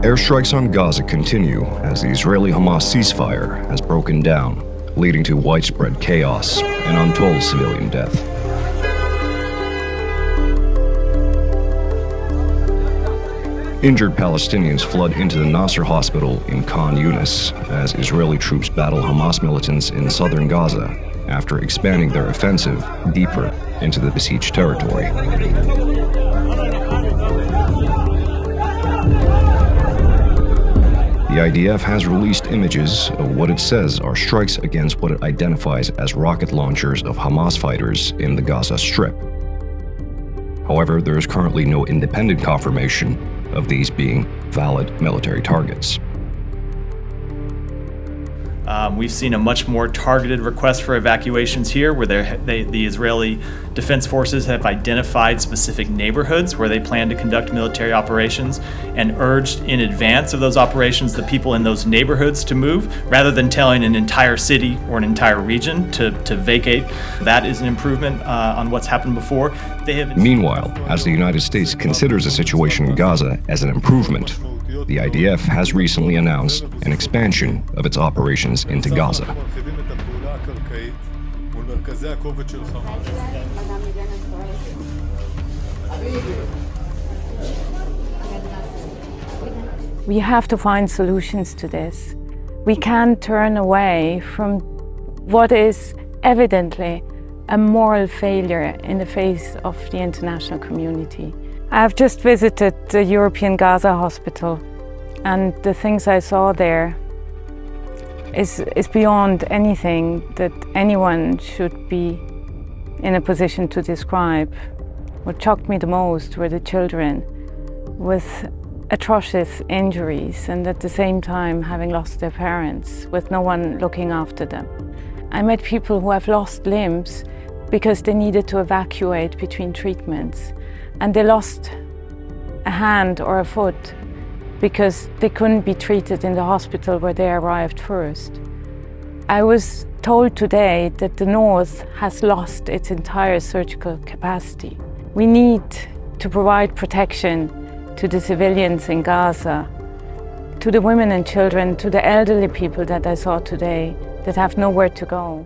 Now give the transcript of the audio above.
Airstrikes on Gaza continue as the Israeli-Hamas ceasefire has broken down, leading to widespread chaos and untold civilian death. Injured Palestinians flood into the Nasser hospital in Khan Yunis as Israeli troops battle Hamas militants in southern Gaza after expanding their offensive deeper into the besieged territory. The IDF has released images of what it says are strikes against what it identifies as rocket launchers of Hamas fighters in the Gaza Strip. However, there is currently no independent confirmation of these being valid military targets. We've seen a much more targeted request for evacuations here, where the Israeli Defense Forces have identified specific neighborhoods where they plan to conduct military operations and urged in advance of those operations the people in those neighborhoods to move, rather than telling an entire city or an entire region to vacate. That is an improvement on what's happened before. Meanwhile, as the United States considers the situation in Gaza as an improvement, the IDF has recently announced an expansion of its operations into Gaza. We have to find solutions to this. We can't turn away from what is evidently a moral failure in the face of the international community. I've just visited the European Gaza hospital, and the things I saw there is beyond anything that anyone should be in a position to describe. What shocked me the most were the children with atrocious injuries and at the same time having lost their parents with no one looking after them. I met people who have lost limbs because they needed to evacuate between treatments, and they lost a hand or a foot because they couldn't be treated in the hospital where they arrived first. I was told today that the North has lost its entire surgical capacity. We need to provide protection to the civilians in Gaza, to the women and children, to the elderly people that I saw today that have nowhere to go.